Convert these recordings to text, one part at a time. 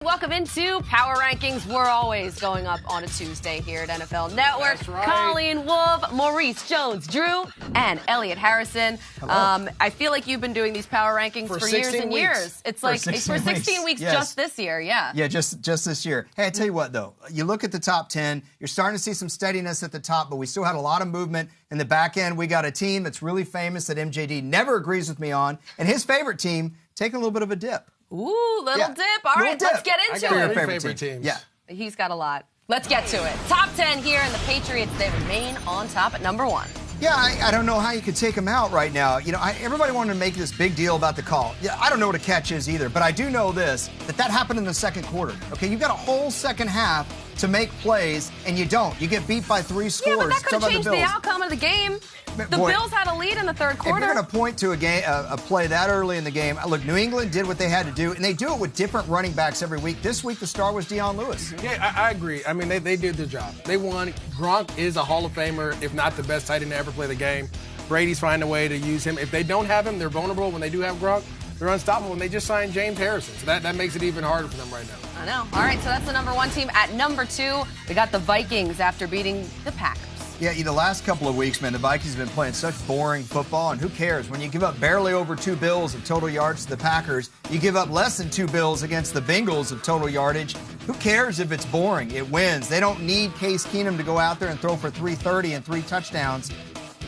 Welcome into Power Rankings. We're always going up on a Tuesday here at NFL Network. That's right. Colleen Wolf, Maurice Jones, Drew, and Elliot Harrison. I feel like you've been doing these Power Rankings for years and years. It's like for 16 weeks yes. just this year, yeah. Yeah, just this year. Hey, I tell you what, though. You look at the top 10, you're starting to see some steadiness at the top, but we still had a lot of movement in the back end. We got a team that's really famous that MJD never agrees with me on, and his favorite team taking a little bit of a dip. Ooh, little dip. All right, let's get into I got it. three favorite teams. Yeah. He's got a lot. Let's get to it. Top 10 here, and the Patriots, they remain on top at number 1. Yeah, I don't know how you could take them out right now. You know, everybody wanted to make this big deal about the call. Yeah, I don't know what a catch is either, but I do know this, that happened in the second quarter. Okay, you've got a whole second half to make plays, and you don't. You get beat by 3 scores. Yeah, but that could have changed the outcome of the game. The Bills had a lead in the third quarter. If you're going to point to a play that early in the game, look, New England did what they had to do, and they do it with different running backs every week. This week, the star was Deion Lewis. Yeah, I agree. I mean, they did their job. They won. Gronk is a Hall of Famer, if not the best tight end to ever play the game. Brady's finding a way to use him. If they don't have him, they're vulnerable. When they do have Gronk, they're unstoppable, and they just signed James Harrison. So that makes it even harder for them right now. I know. All right, so that's the number 1 team. At number 2, we got the Vikings after beating the Packers. Yeah, the last couple of weeks, man, the Vikings have been playing such boring football, and who cares? When you give up barely over 2 bills of total yards to the Packers, you give up less than 2 bills against the Bengals of total yardage. Who cares if it's boring? It wins. They don't need Case Keenum to go out there and throw for 330 and 3 touchdowns.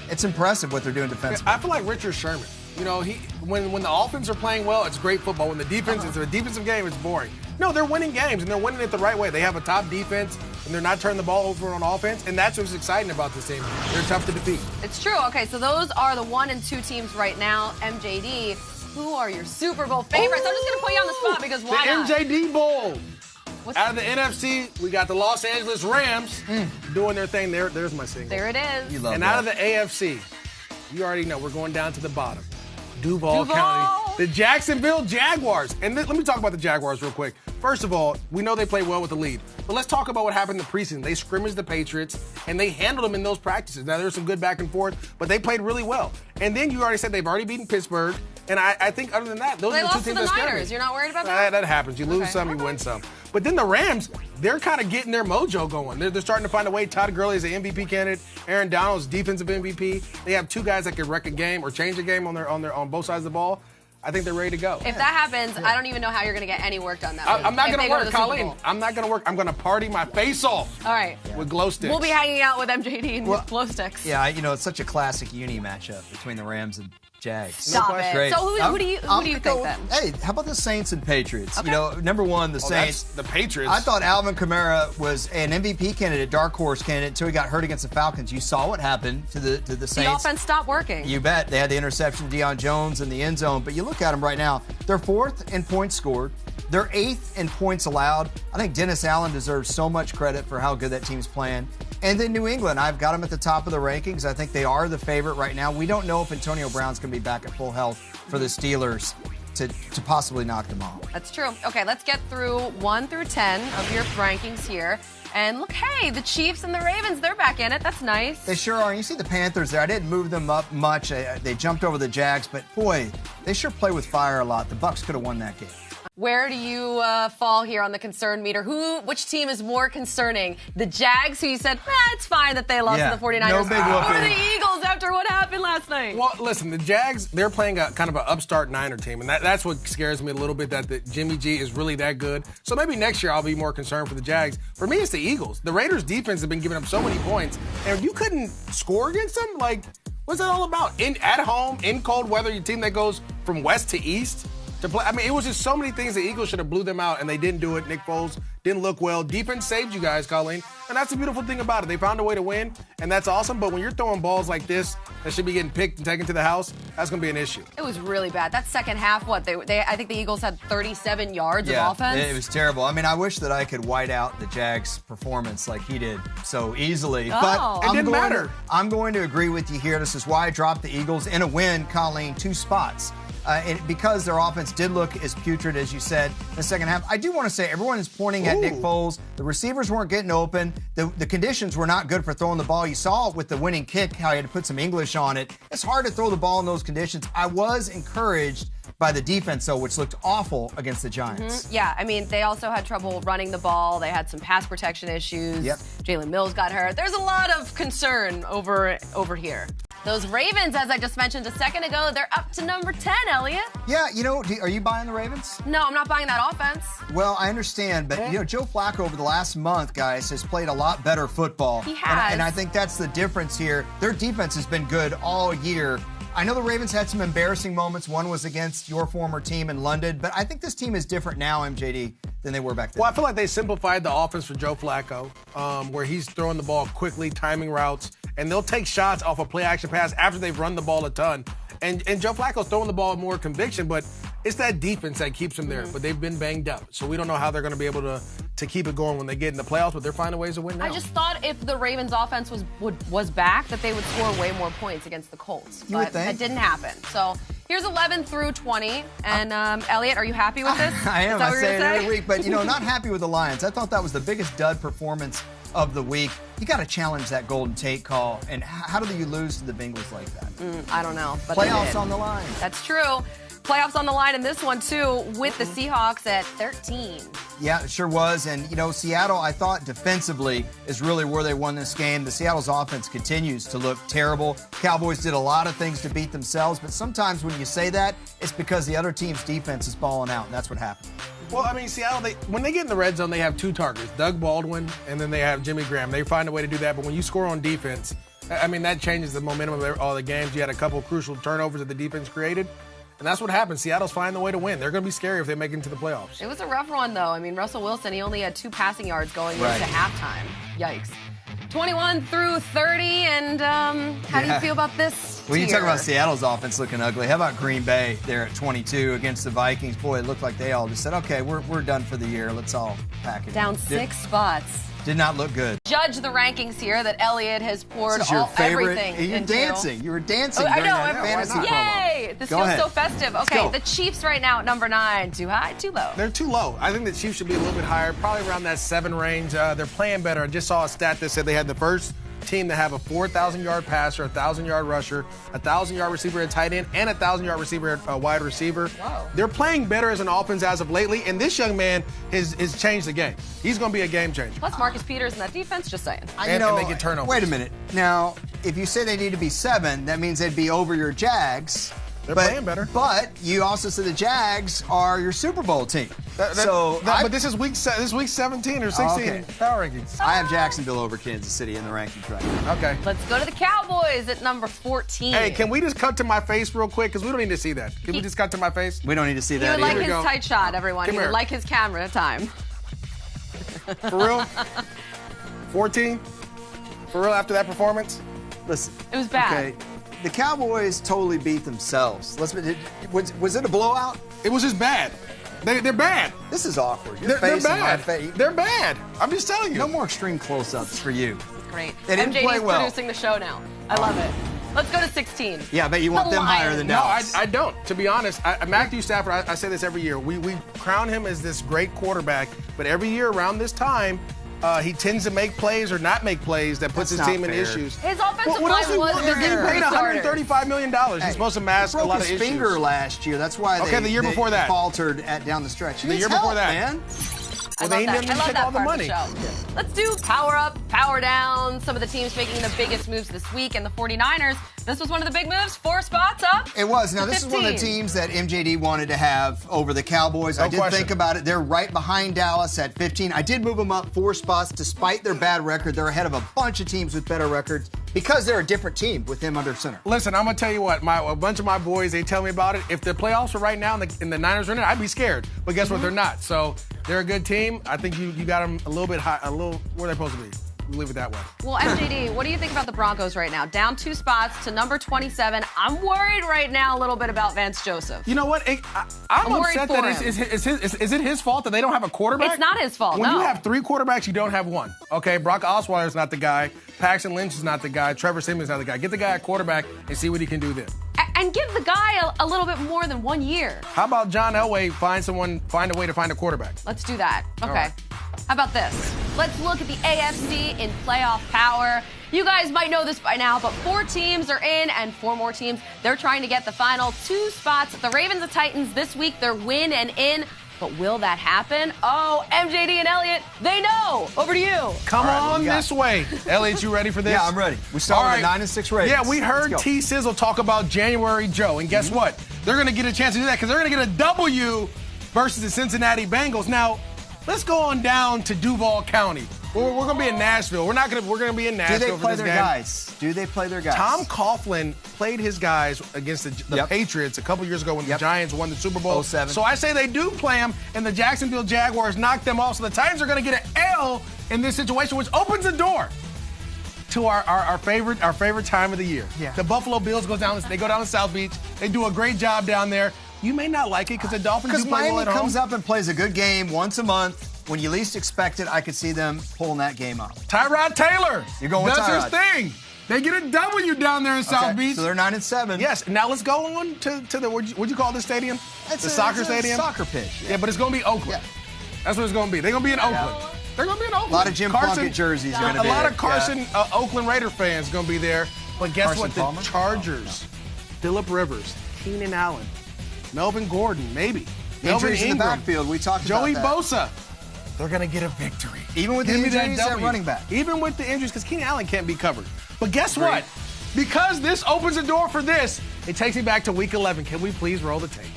It's impressive what they're doing defensively. I feel like Richard Sherman. You know, when the offense are playing well, it's great football. When the defense, it's a defensive game, it's boring. No, they're winning games, and they're winning it the right way. They have a top defense, and they're not turning the ball over on offense, and that's what's exciting about this team. They're tough to defeat. It's true. Okay, so those are the 1 and 2 teams right now. MJD, who are your Super Bowl favorites? I'm just going to put you on the spot because why not? The MJD Bowl. Out of the NFC, we got the Los Angeles Rams doing their thing. There's my single. There it is. You love and that. out of the AFC, you already know we're going down to the bottom. Duval County, the Jacksonville Jaguars. And let me talk about the Jaguars real quick. First of all, we know they play well with the lead. But let's talk about what happened in the preseason. They scrimmaged the Patriots, and they handled them in those practices. Now, there's some good back and forth, but they played really well. And then you already said they've already beaten Pittsburgh. And I think other than that, those are the 2 teams that scare me. Niners. You're not worried about that? That happens. You lose some, you win some. But then the Rams, they're kind of getting their mojo going. They're starting to find a way. Todd Gurley is an MVP candidate. Aaron Donald is defensive MVP. They have 2 guys that can wreck a game or change a game on both sides of the ball. I think they're ready to go. If that happens, I don't even know how you're going to get any work done that week. I'm not going to work, Colleen. I'm not going to work. I'm going to party my face off. All right. With glow sticks. We'll be hanging out with MJD and his glow sticks. Yeah, it's such a classic uni matchup between the Rams and Jags. Stop it. Great. So who do you think then? Hey, how about the Saints and Patriots? Okay. Number 1, the Saints. The Patriots. I thought Alvin Kamara was an MVP candidate, dark horse candidate, until he got hurt against the Falcons. You saw what happened to the Saints. The offense stopped working. You bet. They had the interception to Deion Jones in the end zone. But you look at them right now, they're 4th in points scored. They're 8th in points allowed. I think Dennis Allen deserves so much credit for how good that team's playing. And then New England, I've got them at the top of the rankings. I think they are the favorite right now. We don't know if Antonio Brown's going to be back at full health for the Steelers to possibly knock them off. That's true. Okay, let's get through 1 through 10 of your rankings here. And look, hey, the Chiefs and the Ravens, they're back in it. That's nice. They sure are. You see the Panthers there. I didn't move them up much. They jumped over the Jags, but boy, they sure play with fire a lot. The Bucs could have won that game. Where do you fall here on the concern meter? Which team is more concerning? The Jags, who you said, it's fine that they lost to the 49ers. No big whooping. Or the Eagles after what happened last night? Well, listen, the Jags, they're playing a kind of an upstart Niner team, and that's what scares me a little bit, that Jimmy G is really that good. So maybe next year I'll be more concerned for the Jags. For me, it's the Eagles. The Raiders' defense has been giving up so many points, and you couldn't score against them? Like, what's that all about? At home, in cold weather, your team that goes from west to east to play. I mean, it was just so many things the Eagles should have blew them out, and they didn't do it. Nick Foles didn't look well. Defense saved you guys, Colleen, and that's the beautiful thing about it. They found a way to win, and that's awesome. But when you're throwing balls like this that should be getting picked and taken to the house, that's going to be an issue. It was really bad. That second half, I think the Eagles had 37 yards of offense. It was terrible. I mean, I wish that I could white out the Jags' performance like he did so easily. But it didn't matter. I'm going to agree with you here. This is why I dropped the Eagles in a win, Colleen, 2 spots. and because their offense did look as putrid as you said in the second half. I do want to say everyone is pointing at Nick Foles. The receivers weren't getting open. The conditions were not good for throwing the ball. You saw with the winning kick how he had to put some English on it. It's hard to throw the ball in those conditions. I was encouraged by the defense, though, which looked awful against the Giants. Yeah, I mean, they also had trouble running the ball. They had some pass protection issues. Yep. Jalen Mills got hurt. There's a lot of concern over here. Those Ravens, as I just mentioned a second ago, they're up to number 10, Elliot. Yeah, are you buying the Ravens? No, I'm not buying that offense. Well, I understand, but, Joe Flacco over the last month, guys, has played a lot better football. He has. And I think that's the difference here. Their defense has been good all year. I know the Ravens had some embarrassing moments. One was against your former team in London, but I think this team is different now, MJD, than they were back then. Well, I feel like they simplified the offense for Joe Flacco, where he's throwing the ball quickly, timing routes, and they'll take shots off a play-action pass after they've run the ball a ton. And Joe Flacco's throwing the ball with more conviction, but it's that defense that keeps them there. But they've been banged up, so we don't know how they're going to be able to keep it going when they get in the playoffs, but they're finding ways to win now. I just thought if the Ravens offense was back, that they would score way more points against the Colts. You would but think. that didn't happen. So here's 11 through 20. And Elliot, are you happy with this? I am. Is that I what say you're it gonna every week, but not happy with the Lions. I thought that was the biggest dud performance of the week. You got to challenge that Golden Tate call. And how do you lose to the Bengals like that? I don't know. But playoffs on the line. That's true. Playoffs on the line in this one, too, with the Seahawks at 13. Yeah, it sure was. And, Seattle, I thought defensively is really where they won this game. The Seattle's offense continues to look terrible. Cowboys did a lot of things to beat themselves, but sometimes when you say that, it's because the other team's defense is balling out, and that's what happened. Well, I mean, Seattle, when they get in the red zone, they have two targets, Doug Baldwin, and then they have Jimmy Graham. They find a way to do that, but when you score on defense, I mean, that changes the momentum of all the games. You had a couple of crucial turnovers that the defense created. And that's what happens. Seattle's finding the way to win. They're going to be scary if they make it into the playoffs. It was a rough one, though. I mean, Russell Wilson, he only had 2 passing yards going into halftime. Yikes. 21 through 30, and how do you feel about this When you tier? talk about Seattle's offense looking ugly, how about Green Bay there at 22 against the Vikings? Boy, it looked like they all just said, okay, we're done for the year. Let's all pack it. Down 6 spots. Did not look good. Judge the rankings here that Elliot has poured This is your favorite. everything You're into. dancing. You were dancing I during know. that fantasy promo. Yay! This Go feels ahead. so festive. Let's Okay, go. the Chiefs right now at number 9. Too high, too low? They're too low. I think the Chiefs should be a little bit higher, probably around that 7 range. They're playing better. I just saw a stat that said they had the first team to have a 4,000-yard passer, a 1,000-yard rusher, a 1,000-yard receiver at tight end, and a 1,000-yard receiver at wide receiver. Wow. They're playing better as an offense as of lately, and this young man has changed the game. He's going to be a game changer. Plus Marcus Peters in that defense, just saying. And they get turnovers. Wait a minute. Now, if you say they need to be 7, that means they'd be over your Jags. They're playing better. But you also said the Jags are your Super Bowl team. But this is week 17 or 16 okay. power rankings. I have Jacksonville over Kansas City in the rankings right now. Okay. Let's go to the Cowboys at number 14. Hey, can we just cut to my face real quick? Because we don't need to see that. Can we just cut to my face? We don't need to see He that would like either. his go. tight shot, everyone. Come He would here. like his camera time. For real? 14? For real after that performance? Listen. It was bad. Okay. The Cowboys totally beat themselves. Was it a blowout? It was just bad. They're bad. This is awkward. Your They're face and my bad. face. They're bad. I'm just telling you. No more extreme close-ups for you. Great. They didn't MJD's play well. producing the show now. I love it. Let's go to 16. Yeah, I bet you want The them higher than Lions. No, Dallas. I don't. To be honest, Matthew Stafford, I say this every year. We crown him as this great quarterback, but every year around this time, he tends to make plays or not make plays that puts That's his team not in fair. issues. His offensive What else line he was want? They're getting very paid starters. $135 million. He's supposed to mask a broke lot of his issues. finger last year. That's why Okay, the year before that. faltered down the stretch. He The needs year before help, that. man. I Well, love they that. didn't I love take that all the part money. of the show. Let's do power up, power down. Some of the teams making the biggest moves this week, and the 49ers. This was one of the big moves. 4 spots up. It was. Now, to this is one of the 15. teams that MJD wanted to have over the Cowboys. I No did question. think about it. They're right behind Dallas at 15. I did move them up 4 spots despite their bad record. They're ahead of a bunch of teams with better records because they're a different team with him under center. Listen, I'm gonna tell you what. A bunch of my boys, they tell me about it. If the playoffs were right now and the Niners are in it, I'd be scared. But guess what? They're not. So they're a good team. I think you got them a little bit high, a little where they're supposed to be. We'll leave it that way. Well, MJD, what do you think about the Broncos right now? Down 2 spots to number 27. I'm worried right now a little bit about Vance Joseph. You know what? I'm worried upset for that him. is it his fault that they don't have a quarterback? It's not his fault, When no. you have 3 quarterbacks, you don't have one. Okay, Brock Osweiler's not the guy. Paxton Lynch is not the guy. Trevor Simeon's not the guy. Get the guy at quarterback and see what he can do then. and give the guy a little bit more than 1 year. How about John Elway find a way to find a quarterback? Let's do that. Okay. Right. How about this? Let's look at the AFC in playoff power. You guys might know this by now, but 4 teams are in and 4 more teams. They're trying to get the final 2 spots. The Ravens and Titans this week, they're win and in. But will that happen? Oh, MJD and Elliot, they know. Over to you. Come on this way. Elliot, you ready for this? Yeah, I'm ready. We started with 9-6 Ravens. Yeah, we heard T Sizzle talk about January Joe. And guess what? They're going to get a chance to do that because they're going to get a W versus the Cincinnati Bengals. Now, let's go on down to Duval County. We're going to be in Nashville. We're going to be in Nashville for this game. Do they play their guys? Tom Coughlin played his guys against the Patriots a couple years ago when the Giants won the Super Bowl. 07. So I say they do play them, and the Jacksonville Jaguars knocked them off. So the Titans are going to get an L in this situation, which opens the door to our favorite time of the year. Yeah. The Buffalo Bills go down to South Beach. They do a great job down there. You may not like it because the Dolphins do play well at home. Miami comes up and plays a good game once a month. When you least expect it, I could see them pulling that game up. Tyrod Taylor. You're going with That's Tyrod. his thing. They get a W down there in South Beach. So they're 9-7. Yes. Now let's go on to the what'd you call this stadium? It's the soccer stadium. Soccer pitch. Yeah, but it's going to be Oakland. Yeah. That's what it's going to be. They're going to be in Oakland. They're going to be in Oakland. A lot of Jim Plunkett jerseys are going to be there. A lot there. of Carson Oakland Raider fans going to be there. But guess Carson what? The Palmer? Chargers, Phillip Rivers, Keenan Allen, Melvin Gordon, maybe. Melvin Injuries in the Ingram, backfield. We talked Joey about that. Bosa. They're going to get a victory. Even with the Give me that injuries at W. running back. Even with the injuries, because Keenan Allen can't be covered. But guess what? Because this opens the door for this, it takes me back to week 11. Can we please roll the tape?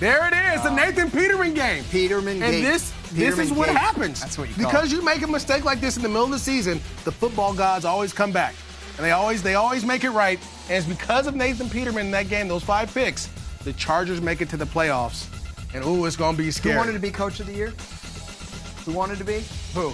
There it is, the Nathan Peterman game. Peterman and game. this is what happens. That's what you call because it. you make a mistake like this in the middle of the season, the football gods always come back. And they always make it right. And it's because of Nathan Peterman in that game, those 5 picks, the Chargers make it to the playoffs. And ooh, it's gonna be scary. Who wanted to be coach of the year? Who wanted to be? Who?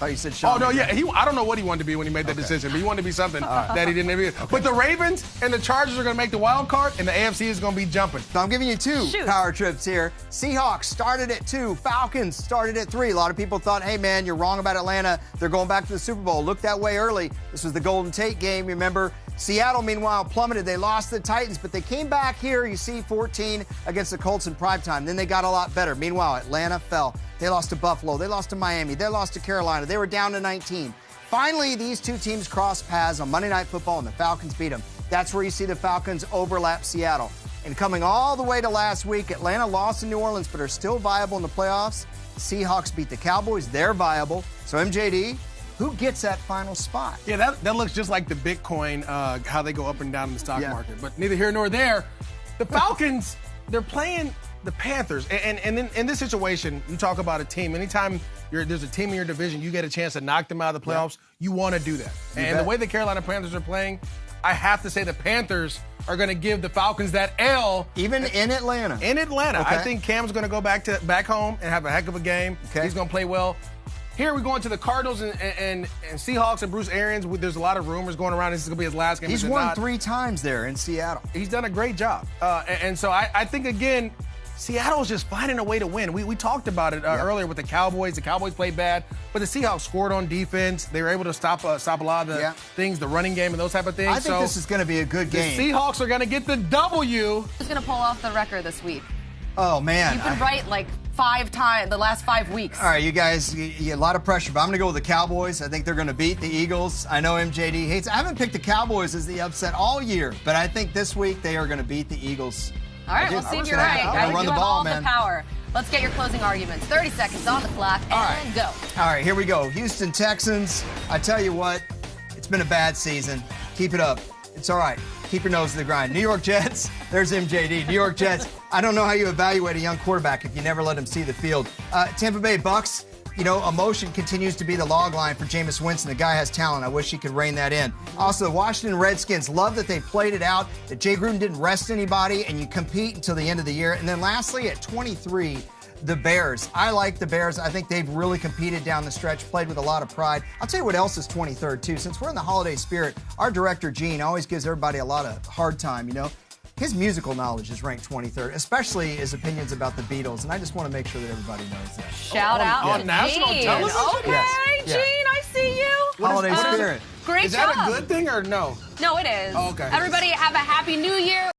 Oh, you said Sean. Oh, no, yeah. I don't know what he wanted to be when he made that decision, but he wanted to be something that he didn't be. Okay. But the Ravens and the Chargers are going to make the wild card, and the AFC is going to be jumping. So I'm giving you 2 power trips here. Seahawks started at 2. Falcons started at 3. A lot of people thought, hey, man, you're wrong about Atlanta. They're going back to the Super Bowl. Looked that way early. This was the Golden Tate game, remember? Seattle, meanwhile, plummeted. They lost to the Titans, but they came back here, you see, 14 against the Colts in primetime. Then they got a lot better. Meanwhile, Atlanta fell. They lost to Buffalo. They lost to Miami. They lost to Carolina. They were down to 19. Finally, these 2 teams crossed paths on Monday Night Football, and the Falcons beat them. That's where you see the Falcons overlap Seattle. And coming all the way to last week, Atlanta lost in New Orleans, but are still viable in the playoffs. Seahawks beat the Cowboys. They're viable. So, MJD, who gets that final spot? Yeah, that looks just like the Bitcoin, how they go up and down in the stock market. But neither here nor there. The Falcons, they're playing the Panthers. And in this situation, you talk about a team. Anytime there's a team in your division, you get a chance to knock them out of the playoffs, you want to do that. And the way the Carolina Panthers are playing, I have to say the Panthers are going to give the Falcons that L. Even in Atlanta? In Atlanta. Okay. I think Cam's going to go back home and have a heck of a game. Okay. He's going to play well. Here we go into the Cardinals and Seahawks and Bruce Arians. There's a lot of rumors going around. This is going to be his last game. He's won 3 times there in Seattle. He's done a great job. And so I think, again, Seattle's just finding a way to win. We talked about it earlier with the Cowboys. The Cowboys played bad, but the Seahawks scored on defense. They were able to stop a lot of the things, the running game and those type of things. I think this is going to be a good game. The Seahawks are going to get the W. Who's going to pull off the record this week? Oh, man. You've been right like 5 times the last 5 weeks. All right, you guys, a lot of pressure, but I'm going to go with the Cowboys. I think they're going to beat the Eagles. I know MJD hates it. I haven't picked the Cowboys as the upset all year, but I think this week they are going to beat the Eagles. All right, we'll see if you're right. I'm gonna run the ball, man. The power. Let's get your closing arguments. 30 seconds on the clock, and go. All right, here we go. Houston Texans. I tell you what, it's been a bad season. Keep it up. It's all right. Keep your nose to the grind. New York Jets. There's MJD. New York Jets. I don't know how you evaluate a young quarterback if you never let him see the field. Tampa Bay Bucks. You know, emotion continues to be the log line for Jameis Winston. The guy has talent. I wish he could rein that in. Also, the Washington Redskins love that they played it out, that Jay Gruden didn't rest anybody, and you compete until the end of the year. And then lastly, at 23, the Bears. I like the Bears. I think they've really competed down the stretch, played with a lot of pride. I'll tell you what else is 23rd, too. Since we're in the holiday spirit, our director, Gene, always gives everybody a lot of hard time, you know. his musical knowledge is ranked 23rd, especially his opinions about the Beatles, and I just want to make sure that everybody knows that. Shout out on to national Gene. television? Okay, Yes. Gene, I see you. Holiday spirit. Great Is job. that a good thing or no? No, it is. Oh, okay. Everybody have a happy new year.